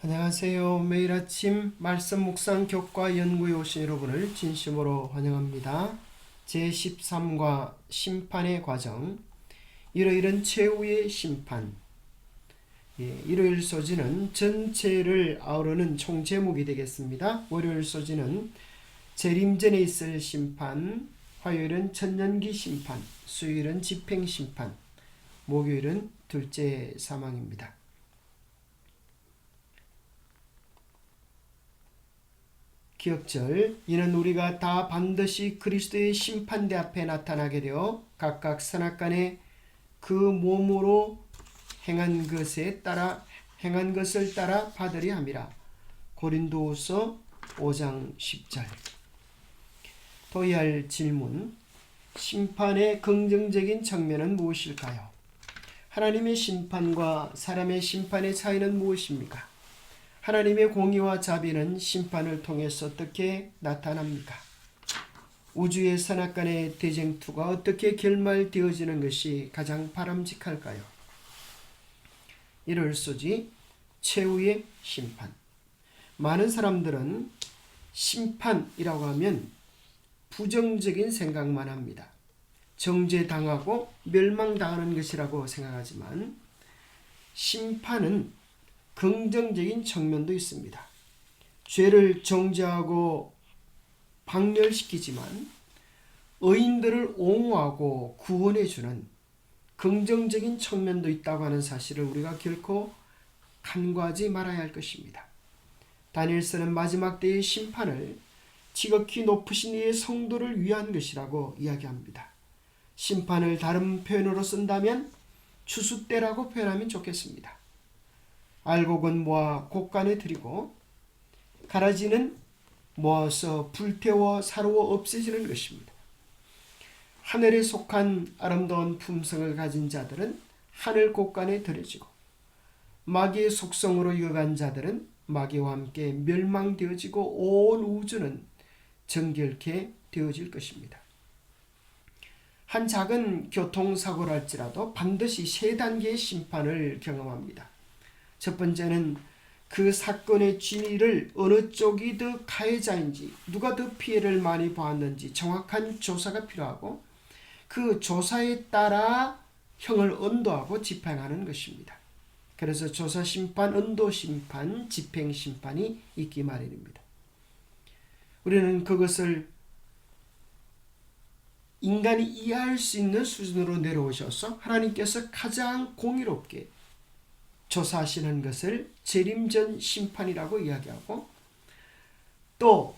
안녕하세요. 매일 아침 말씀 묵상 교과 연구에 오신 여러분을 진심으로 환영합니다. 제13과 심판의 과정, 일요일은 최후의 심판. 일요일 소지는 전체를 아우르는 총제목이 되겠습니다. 월요일 소지는 재림전에 있을 심판, 화요일은 천년기 심판, 수요일은 집행심판, 목요일은 둘째 사망입니다. 기억절, 이는 우리가 다 반드시 그리스도의 심판대 앞에 나타나게 되어 각각 선악간에 그 몸으로 행한 것을 따라 받으리 함이라. 고린도후서 5장 10절. 도의할 질문, 심판의 긍정적인 측면은 무엇일까요? 하나님의 심판과 사람의 심판의 차이는 무엇입니까? 하나님의 공의와 자비는 심판을 통해서 어떻게 나타납니까? 우주의 선악간의 대쟁투가 어떻게 결말되어지는 것이 가장 바람직할까요? 일요일 소지, 최후의 심판. 많은 사람들은 심판이라고 하면 부정적인 생각만 합니다. 정죄당하고 멸망당하는 것이라고 생각하지만 심판은 긍정적인 측면도 있습니다. 죄를 정죄하고 박멸시키지만 의인들을 옹호하고 구원해주는 긍정적인 측면도 있다고 하는 사실을 우리가 결코 간과하지 말아야 할 것입니다. 다니엘서는 마지막 때의 심판을 지극히 높으신 이의 성도를 위한 것이라고 이야기합니다. 심판을 다른 표현으로 쓴다면 추수 때라고 표현하면 좋겠습니다. 알곡은 모아 곡간에 들이고 가라지는 모아서 불태워 사르워 없애지는 것입니다. 하늘에 속한 아름다운 품성을 가진 자들은 하늘 곡간에 들여지고 마귀의 속성으로 이어간 자들은 마귀와 함께 멸망되어지고 온 우주는 정결케 되어질 것입니다. 한 작은 교통사고를 할지라도 반드시 세 단계의 심판을 경험합니다. 첫 번째는 그 사건의 진위를 어느 쪽이 더 가해자인지, 누가 더 피해를 많이 보았는지 정확한 조사가 필요하고 그 조사에 따라 형을 언도하고 집행하는 것입니다. 그래서 조사심판, 언도심판, 집행심판이 있기 마련입니다. 우리는 그것을 인간이 이해할 수 있는 수준으로 내려오셔서 하나님께서 가장 공의롭게 조사하시는 것을 재림전 심판이라고 이야기하고, 또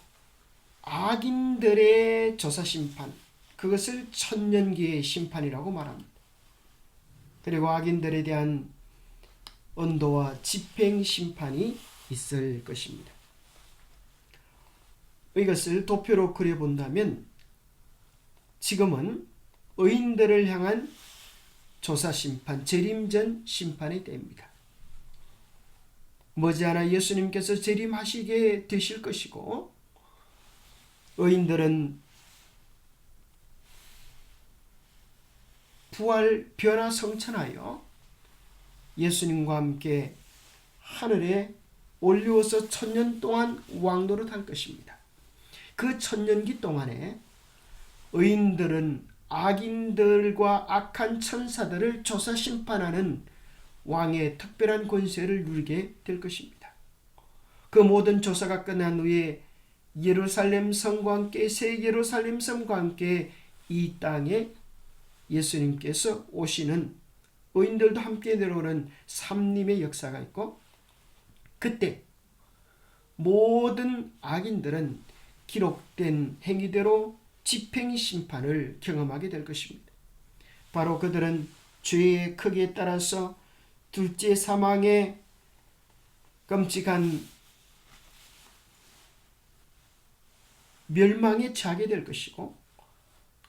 악인들의 조사 심판, 그것을 천년기의 심판이라고 말합니다. 그리고 악인들에 대한 언도와 집행 심판이 있을 것입니다. 이것을 도표로 그려본다면 지금은 의인들을 향한 조사 심판, 재림전 심판의 때입니다. 머지않아 예수님께서 재림하시게 되실 것이고 의인들은 부활 변화 성천하여 예수님과 함께 하늘에 올리워서 천년 동안 왕노릇할 것입니다. 그 천년기 동안에 의인들은 악인들과 악한 천사들을 조사 심판하는 왕의 특별한 권세를 누리게 될 것입니다. 그 모든 조사가 끝난 후에 예루살렘 성과 함께, 새 예루살렘 성과 함께 이 땅에 예수님께서 오시는, 의인들도 함께 내려오는 삼림의 역사가 있고, 그때 모든 악인들은 기록된 행위대로 집행심판을 경험하게 될 것입니다. 바로 그들은 죄의 크기에 따라서 둘째 사망의 끔찍한 멸망에 처하게 될 것이고,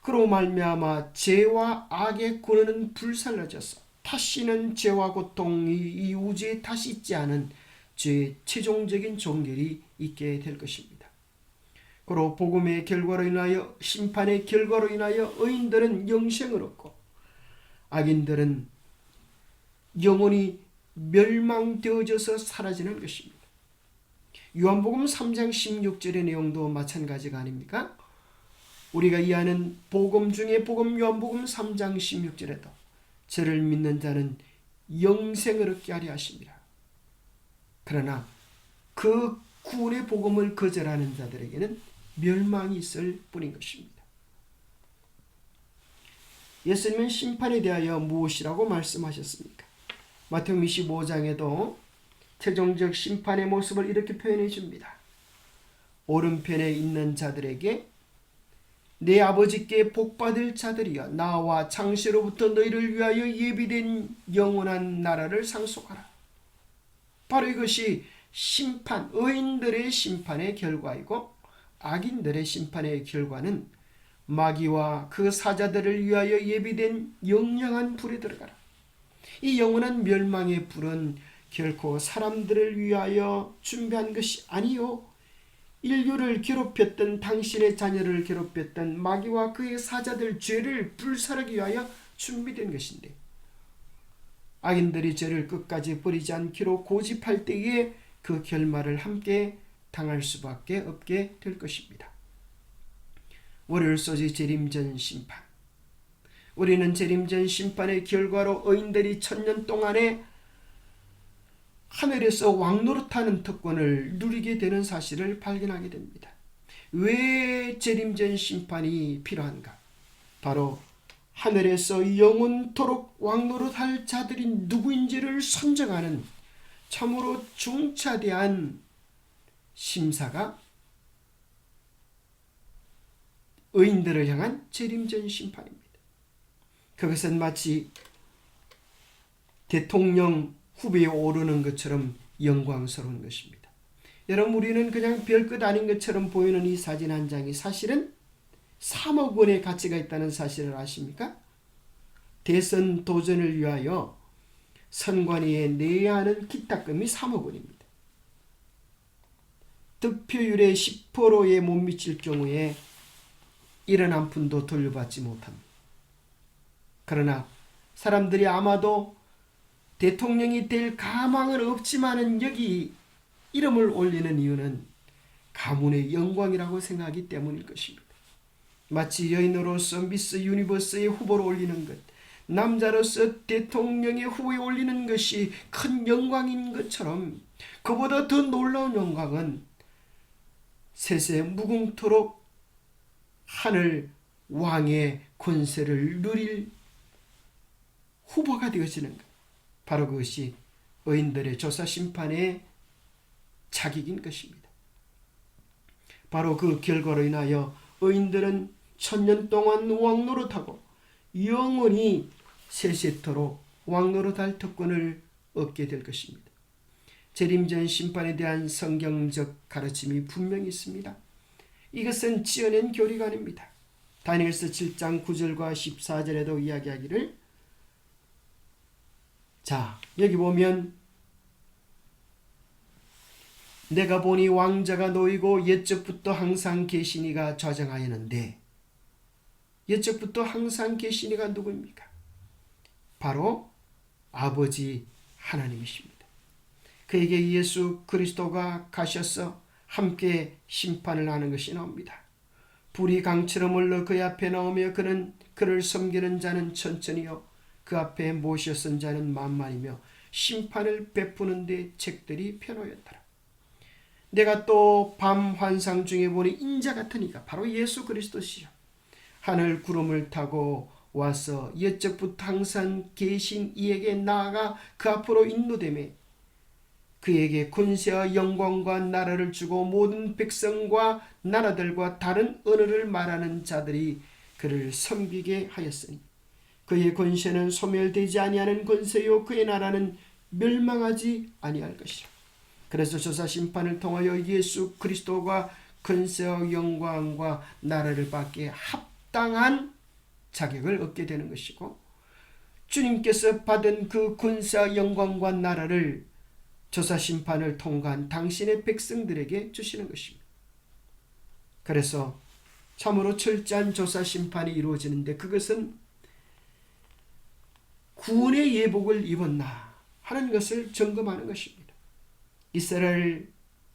그로 말미암아 죄와 악의 군원은 불살라져서 다시는 죄와 고통이 이 우주에 다시 있지 않은 죄의 최종적인 종결이 있게 될 것입니다. 그로 복음의 결과로 인하여, 심판의 결과로 인하여 의인들은 영생을 얻고 악인들은 영원히 멸망되어져서 사라지는 것입니다. 요한복음 3장 16절의 내용도 마찬가지가 아닙니까? 우리가 이해하는 복음 중에 복음 요한복음 3장 16절에도 저를 믿는 자는 영생을 얻게 하려 하십니다. 그러나 그 구원의 복음을 거절하는 자들에게는 멸망이 있을 뿐인 것입니다. 예수님은 심판에 대하여 무엇이라고 말씀하셨습니까? 마태복음 25장에도 최종적 심판의 모습을 이렇게 표현해 줍니다. 오른편에 있는 자들에게 내 아버지께 복받을 자들이여 나와 창세로부터 너희를 위하여 예비된 영원한 나라를 상속하라. 바로 이것이 심판, 의인들의 심판의 결과이고 악인들의 심판의 결과는 마귀와 그 사자들을 위하여 예비된 영영한 불에 들어가라. 이 영원한 멸망의 불은 결코 사람들을 위하여 준비한 것이 아니요 인류를 괴롭혔던 당신의 자녀를 괴롭혔던 마귀와 그의 사자들 죄를 불살하기 위하여 준비된 것인데 악인들이 죄를 끝까지 버리지 않기로 고집할 때에 그 결말을 함께 당할 수밖에 없게 될 것입니다. 월요일 소지 재림전 심판. 우리는 재림전 심판의 결과로 의인들이 1000년 동안에 하늘에서 왕노릇하는 특권을 누리게 되는 사실을 발견하게 됩니다. 왜 재림전 심판이 필요한가? 바로 하늘에서 영원토록 왕노릇할 자들이 누구인지를 선정하는 참으로 중차대한 심사가 의인들을 향한 재림전 심판입니다. 그것은 마치 대통령 후보에 오르는 것처럼 영광스러운 것입니다. 여러분, 우리는 그냥 별것 아닌 것처럼 보이는 이 사진 한 장이 사실은 3억 원의 가치가 있다는 사실을 아십니까? 대선 도전을 위하여 선관위에 내야 하는 기탁금이 3억 원입니다. 득표율의 10%에 못 미칠 경우에 1원 한 푼도 돌려받지 못합니다. 그러나 사람들이 아마도 대통령이 될 가망은 없지만은 여기 이름을 올리는 이유는 가문의 영광이라고 생각하기 때문일 것입니다. 마치 여인으로서 미스 유니버스의 후보로 올리는 것, 남자로서 대통령의 후보에 올리는 것이 큰 영광인 것처럼 그보다 더 놀라운 영광은 세세 무궁토록 하늘 왕의 권세를 누릴 후보가 되어지는 것. 바로 그것이 의인들의 조사 심판의 자격인 것입니다. 바로 그 결과로 인하여 의인들은 1000년 동안 왕노릇하고 영원히 세세토록 왕노릇할 특권을 얻게 될 것입니다. 재림전 심판에 대한 성경적 가르침이 분명히 있습니다. 이것은 지어낸 교리가 아닙니다. 다니엘서 7장 9절과 14절에도 이야기하기를 자, 여기 보면 내가 보니 왕자가 놓이고 옛적부터 항상 계시니가 좌정하였는데 옛적부터 항상 계시니가 누구입니까? 바로 아버지 하나님이십니다. 그에게 예수 그리스도가 가셔서 함께 심판을 하는 것이 나옵니다. 불이 강처럼 흘러 그의 앞에 나오며 그는 그를 섬기는 자는 천천히요 그 앞에 모셔선 자는 만만이며 심판을 베푸는 데 책들이 펴놓였더라. 내가 또 밤 환상 중에 보니 인자 같은 이가 바로 예수 그리스도시요 하늘 구름을 타고 와서 옛적부터 항상 계신 이에게 나아가 그 앞으로 인도되매 그에게 권세와 영광과 나라를 주고 모든 백성과 나라들과 다른 언어를 말하는 자들이 그를 섬기게 하였으니 그의 권세는 소멸되지 아니하는 권세요 그의 나라는 멸망하지 아니할 것이라. 그래서 조사 심판을 통하여 예수 그리스도가 권세와 영광과 나라를 받기에 합당한 자격을 얻게 되는 것이고 주님께서 받은 그 권세와 영광과 나라를 조사 심판을 통과한 당신의 백성들에게 주시는 것입니다. 그래서 참으로 철저한 조사 심판이 이루어지는데 그것은 구원의 예복을 입었나 하는 것을 점검하는 것입니다. 이스라엘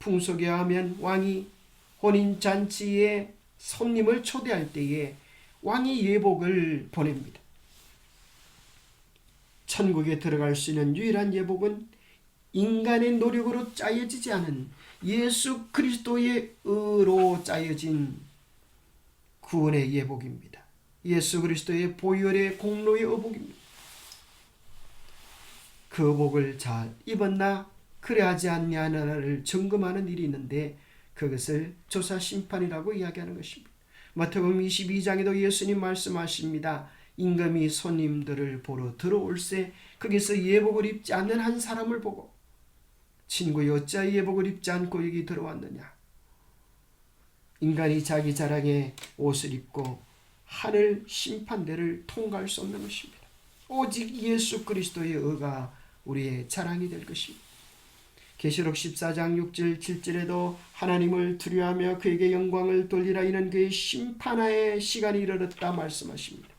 풍속에 하면 왕이 혼인잔치에 손님을 초대할 때에 왕이 예복을 보냅니다. 천국에 들어갈 수 있는 유일한 예복은 인간의 노력으로 짜여지지 않은 예수 그리스도의 의로 짜여진 구원의 예복입니다. 예수 그리스도의 보혈의 공로의 의복입니다. 그 의복을 잘 입었나 그래하지 않냐를 점검하는 일이 있는데 그것을 조사 심판이라고 이야기하는 것입니다. 마태복음 22장에도 예수님 말씀하십니다. 임금이 손님들을 보러 들어올세 거기서 예복을 입지 않는 한 사람을 보고 친구여 어찌하여 예복을 입지 않고 여기 들어왔느냐. 인간이 자기 자랑의 옷을 입고 하늘 심판대를 통과할 수 없는 것입니다. 오직 예수 그리스도의 의가 우리의 자랑이 될 것입니다. 계시록 14장 6절 7절에도 하나님을 두려워하며 그에게 영광을 돌리라 이는 그의 심판의 시간이 이르렀다 말씀하십니다.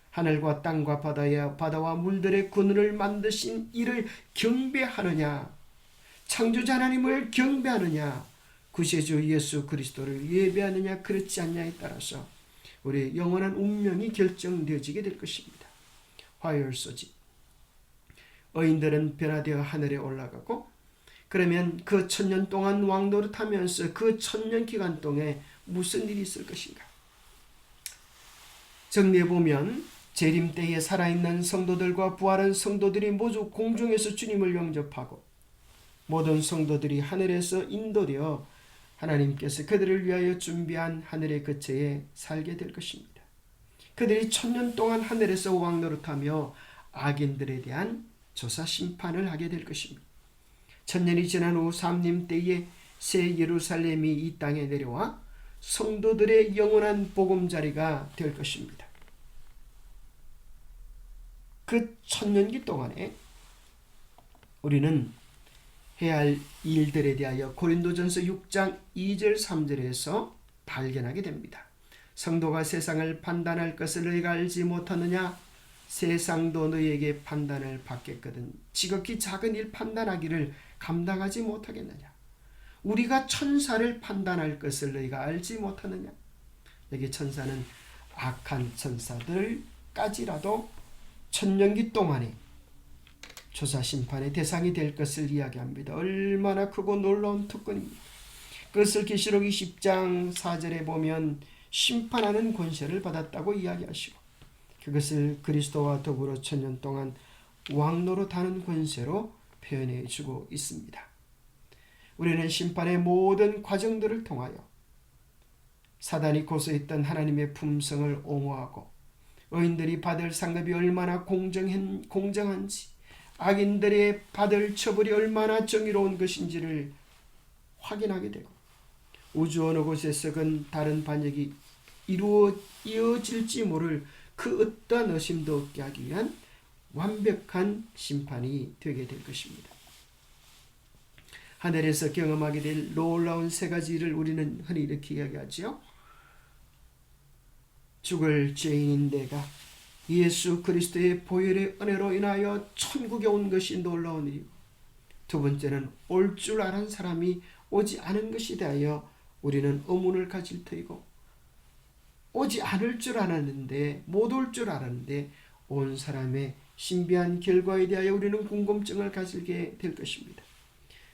하늘과 땅과 바다와 물들의 그늘을 만드신 이를 경배하느냐, 창조자 하나님을 경배하느냐, 구세주 예수 그리스도를 예배하느냐 그렇지 않냐에 따라서 우리의 영원한 운명이 결정되어지게 될 것입니다. 화요일소지 의인들은 변화되어 하늘에 올라가고 그러면 그 1000년 동안 왕노릇하면서 그 1000년 기간 동안에 무슨 일이 있을 것인가? 정리해보면 재림 때에 살아있는 성도들과 부활한 성도들이 모두 공중에서 주님을 영접하고 모든 성도들이 하늘에서 인도되어 하나님께서 그들을 위하여 준비한 하늘의 거처에 살게 될 것입니다. 그들이 1000년 동안 하늘에서 왕노릇하며 악인들에 대한 조사 심판을 하게 될 것입니다. 1000년이 지난 후 삼림 때에 새 예루살렘이 이 땅에 내려와 성도들의 영원한 보금자리가 될 것입니다. 그 1000년기 동안에 우리는 해야 할 일들에 대하여 고린도전서 6장 2절 3절에서 발견하게 됩니다. 성도가 세상을 판단할 것을 너희가 알지 못하느냐? 세상도 너희에게 판단을 받겠거든 지극히 작은 일 판단하기를 감당하지 못하겠느냐? 우리가 천사를 판단할 것을 너희가 알지 못하느냐? 여기 천사는 악한 천사들까지라도 1000년기 동안에 조사 심판의 대상이 될 것을 이야기합니다. 얼마나 크고 놀라운 특권입니다. 그것을 계시록 20장 4절에 보면 심판하는 권세를 받았다고 이야기하시고 그것을 그리스도와 더불어 1000년 동안 왕노릇하는 권세로 표현해 주고 있습니다. 우리는 심판의 모든 과정들을 통하여 사단이 고소했던 하나님의 품성을 옹호하고 의인들이 받을 상급이 얼마나 공정한지 악인들의 받을 처벌이 얼마나 정의로운 것인지를 확인하게 되고 우주 어느 곳에서건 다른 반역이 이어질지 모를 그 어떠한 의심도 없게 하기 위한 완벽한 심판이 되게 될 것입니다. 하늘에서 경험하게 될 놀라운 세 가지 일을 우리는 흔히 이렇게 이야기하죠. 죽을 죄인인 내가 예수 그리스도의 보혈의 은혜로 인하여 천국에 온 것이 놀라운 일이고 두 번째는 올 줄 아는 사람이 오지 않은 것에 대하여 우리는 의문을 가질 터이고 오지 않을 줄 알았는데 못 올 줄 알았는데 온 사람의 신비한 결과에 대하여 우리는 궁금증을 가지게 될 것입니다.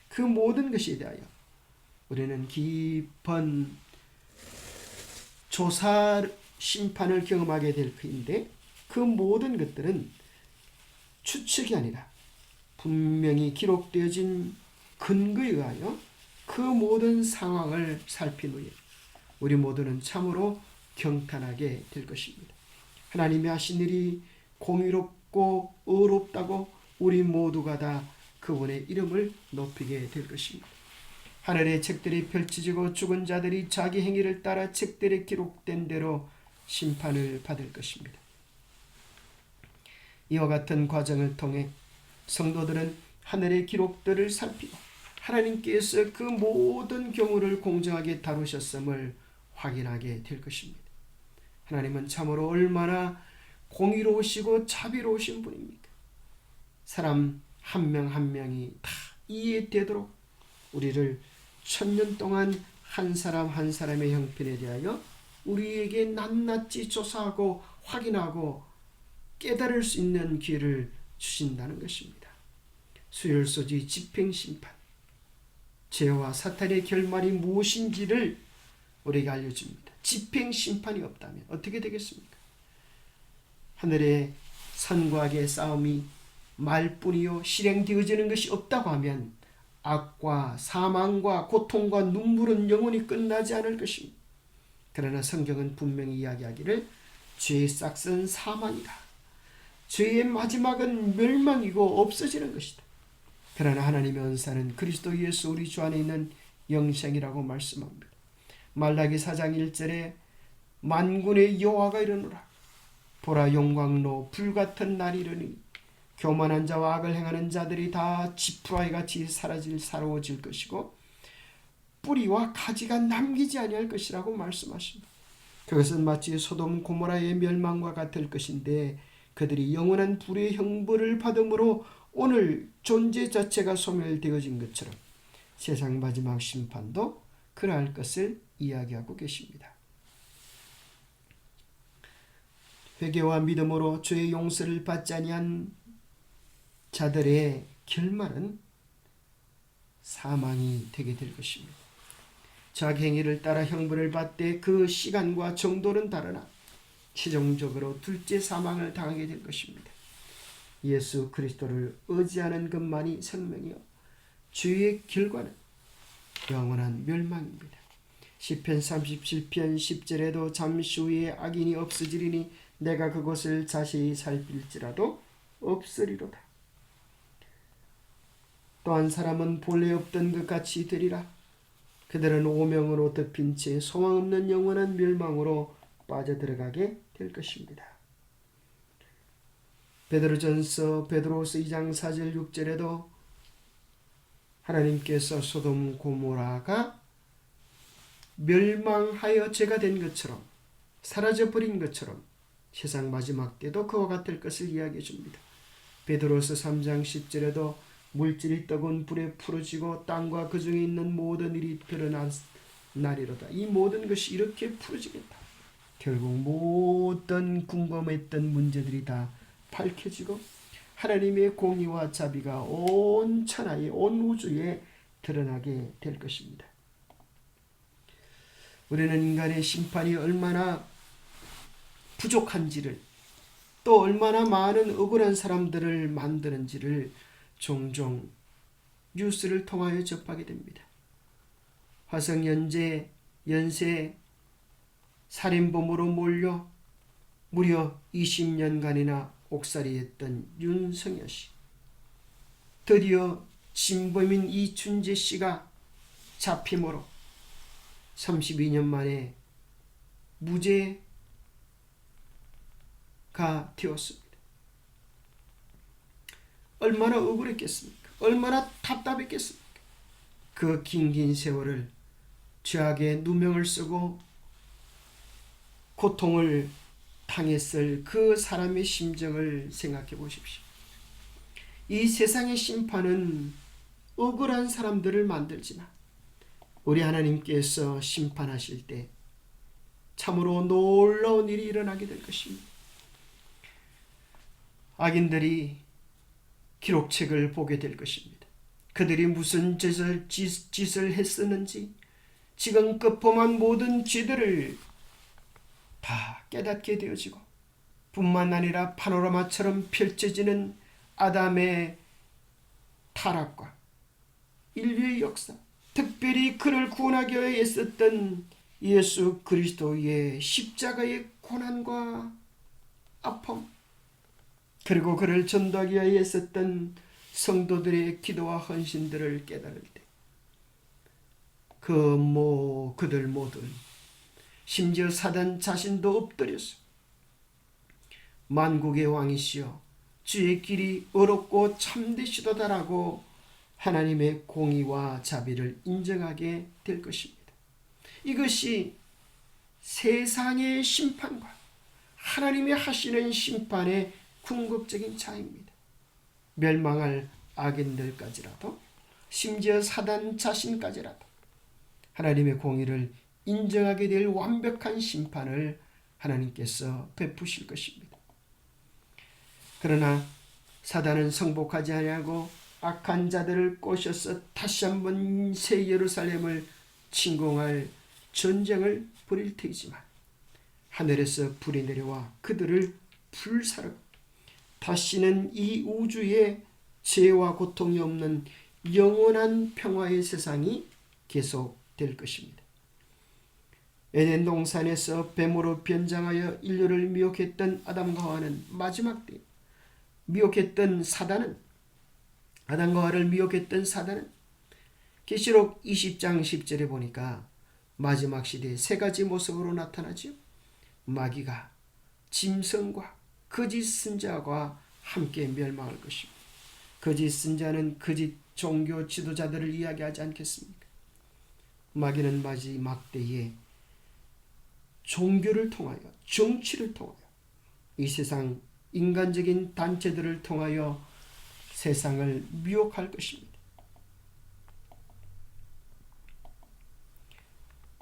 그 모든 것에 대하여 우리는 깊은 조사 심판을 경험하게 될 터인데 그 모든 것들은 추측이 아니라 분명히 기록되어진 근거에 의하여 그 모든 상황을 살핀 후에 우리 모두는 참으로 경탄하게 될 것입니다. 하나님이 하신 일이 공의롭고 의롭다고 우리 모두가 다 그분의 이름을 높이게 될 것입니다. 하늘의 책들이 펼쳐지고 죽은 자들이 자기 행위를 따라 책들에 기록된 대로 심판을 받을 것입니다. 이와 같은 과정을 통해 성도들은 하늘의 기록들을 살피고 하나님께서 그 모든 경우를 공정하게 다루셨음을 확인하게 될 것입니다. 하나님은 참으로 얼마나 공의로우시고 자비로우신 분입니까? 사람 한 명 한 명이 다 이해되도록 우리를 천년 동안 한 사람 한 사람의 형편에 대하여 우리에게 낱낱이 조사하고 확인하고 깨달을 수 있는 기회를 주신다는 것입니다. 수열소지 집행심판, 죄와 사탄의 결말이 무엇인지를 우리에게 알려줍니다. 집행심판이 없다면 어떻게 되겠습니까? 하늘의 선과 악의 싸움이 말뿐이요 실행되어지는 것이 없다고 하면 악과 사망과 고통과 눈물은 영원히 끝나지 않을 것입니다. 그러나 성경은 분명히 이야기하기를 죄의 싹은 사망이다. 죄의 마지막은 멸망이고 없어지는 것이다. 그러나 하나님의 은사는 그리스도 예수 우리 주 안에 있는 영생이라고 말씀합니다. 말라기 4장 1절에 만군의 여호와가 이르노라. 보라 영광로 불같은 날이 이르니 교만한 자와 악을 행하는 자들이 다 지푸라기 같이 사라질 것이고 뿌리와 가지가 남기지 아니할 것이라고 말씀하십니다. 그것은 마치 소돔 고모라의 멸망과 같을 것인데 그들이 영원한 불의 형벌을 받음으로 오늘 존재 자체가 소멸되어진 것처럼 세상 마지막 심판도 그러할 것을 이야기하고 계십니다. 회개와 믿음으로 죄의 용서를 받지 아니한 자들의 결말은 사망이 되게 될 것입니다. 자기행위를 따라 형벌을 받되 그 시간과 정도는 다르나 최종적으로 둘째 사망을 당하게 될 것입니다. 예수 그리스도를 의지하는 것만이 생명이요 죄의 결과는 영원한 멸망입니다. 시편 37편 10절에도 잠시 후에 악인이 없어지리니 내가 그곳을 자세히 살필지라도 없으리로다. 또한 사람은 본래 없던 것 같이 되리라. 그들은 오명으로 덮인 채 소망 없는 영원한 멸망으로 빠져들어가게 될 것입니다. 베드로전서 2장 4절 6절에도 하나님께서 소돔 고모라가 멸망하여 죄가 된 것처럼 사라져버린 것처럼 세상 마지막 때도 그와 같을 것을 이야기해 줍니다. 베드로서 3장 10절에도 물질이 뜨거운 불에 풀어지고 땅과 그 중에 있는 모든 일이 드러나리로다. 이 모든 것이 이렇게 풀어지겠다. 결국 모든 궁금했던 문제들이 다 밝혀지고 하나님의 공의와 자비가 온 천하에 온 우주에 드러나게 될 것입니다. 우리는 인간의 심판이 얼마나 부족한지를 또 얼마나 많은 억울한 사람들을 만드는지를 종종 뉴스를 통하여 접하게 됩니다. 화성연재 연쇄 살인범으로 몰려 무려 20년간이나 옥살이했던 윤성여 씨. 드디어 진범인 이춘재 씨가 잡힘으로 32년 만에 무죄가 되었습니다. 얼마나 억울했겠습니까? 얼마나 답답했겠습니까? 그 긴 세월을 죄악의 누명을 쓰고 고통을 당했을 그 사람의 심정을 생각해 보십시오. 이 세상의 심판은 억울한 사람들을 만들지만 우리 하나님께서 심판하실 때 참으로 놀라운 일이 일어나게 될 것입니다. 악인들이 기록책을 보게 될 것입니다. 그들이 무슨 짓을 했었는지 지금껏 범한 모든 죄들을 다 깨닫게 되어지고 뿐만 아니라 파노라마처럼 펼쳐지는 아담의 타락과 인류의 역사, 특별히 그를 구원하기 위해 애썼던 예수 그리스도의 십자가의 고난과 아픔, 그리고 그를 전도하기 위해 애썼던 성도들의 기도와 헌신들을 깨달을 때 그들 모두 심지어 사단 자신도 엎드려서 만국의 왕이시여 주의 길이 어렵고 참되시도다라고 하나님의 공의와 자비를 인정하게 될 것입니다. 이것이 세상의 심판과 하나님이 하시는 심판의 궁극적인 차이입니다. 멸망할 악인들까지라도 심지어 사단 자신까지라도 하나님의 공의를 인정하게 될 완벽한 심판을 하나님께서 베푸실 것입니다. 그러나 사단은 성복하지 아니하고 악한 자들을 꼬셔서 다시 한번 새 예루살렘을 침공할 전쟁을 벌일 테이지만 하늘에서 불이 내려와 그들을 불사르고 다시는 이 우주에 죄와 고통이 없는 영원한 평화의 세상이 계속될 것입니다. 에덴 동산에서 뱀으로 변장하여 인류를 미혹했던 아담과 하와는 마지막 때 미혹했던 사단은 아담과 하와를 미혹했던 사단은 계시록 20장 10절에 보니까 마지막 시대에 세 가지 모습으로 나타나지요. 마귀가 짐승과 거짓 선자와 함께 멸망할 것입니다. 거짓 선자는 거짓 종교 지도자들을 이야기하지 않겠습니까? 마귀는 마지막 때에 종교를 통하여 정치를 통하여 이 세상 인간적인 단체들을 통하여 세상을 미혹할 것입니다.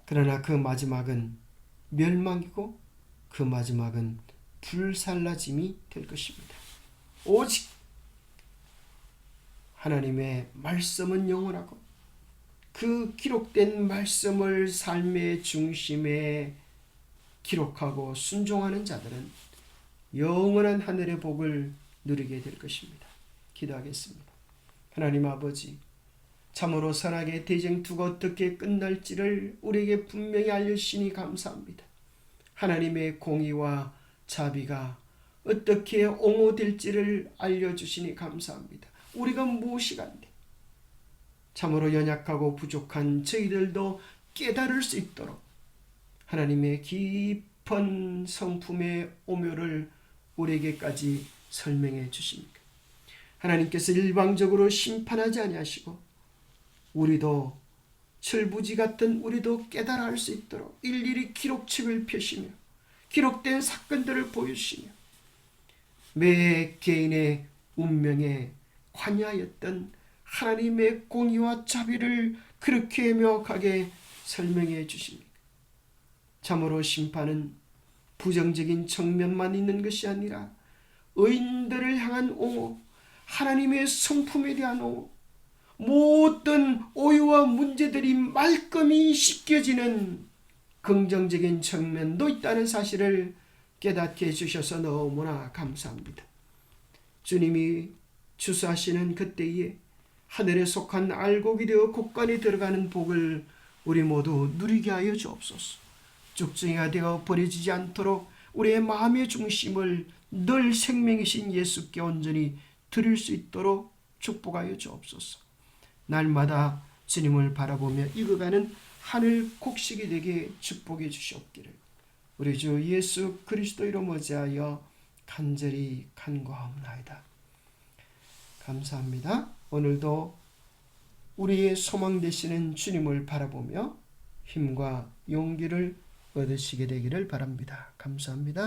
그러나 그 마지막은 멸망이고 그 마지막은 불살라짐이 될 것입니다. 오직 하나님의 말씀은 영원하고 그 기록된 말씀을 삶의 중심에 기록하고 순종하는 자들은 영원한 하늘의 복을 누리게 될 것입니다. 기도하겠습니다. 하나님 아버지, 참으로 선악의 대쟁투가 어떻게 끝날지를 우리에게 분명히 알려주시니 감사합니다. 하나님의 공의와 자비가 어떻게 옹호될지를 알려주시니 감사합니다. 우리가 무엇이간데 참으로 연약하고 부족한 저희들도 깨달을 수 있도록 하나님의 깊은 성품의 오묘를 우리에게까지 설명해 주십니까? 하나님께서 일방적으로 심판하지 아니하시고 우리도 철부지 같은 우리도 깨달아 할 수 있도록 일일이 기록책을 펴시며 기록된 사건들을 보여주시며 매 개인의 운명에 관여하였던 하나님의 공의와 자비를 그렇게 명확하게 설명해 주십니까? 참으로 심판은 부정적인 측면만 있는 것이 아니라 의인들을 향한 옹호, 하나님의 성품에 대한 옹호, 모든 오해와 문제들이 말끔히 씻겨지는 긍정적인 측면도 있다는 사실을 깨닫게 해주셔서 너무나 감사합니다. 주님이 주수하시는 그때에 하늘에 속한 알곡이 되어 곳간에 들어가는 복을 우리 모두 누리게 하여 주옵소서. 쭉정이가 되어 버려지지 않도록 우리의 마음의 중심을 늘 생명이신 예수께 온전히 드릴 수 있도록 축복하여 주옵소서. 날마다 주님을 바라보며 익어가는 하늘 곡식이 되게 축복해 주시옵기를 우리 주 예수 그리스도 이름 어지하여 간절히 간구하옵나이다. 감사합니다. 오늘도 우리의 소망 되시는 주님을 바라보며 힘과 용기를 얻으시게 되기를 바랍니다. 감사합니다.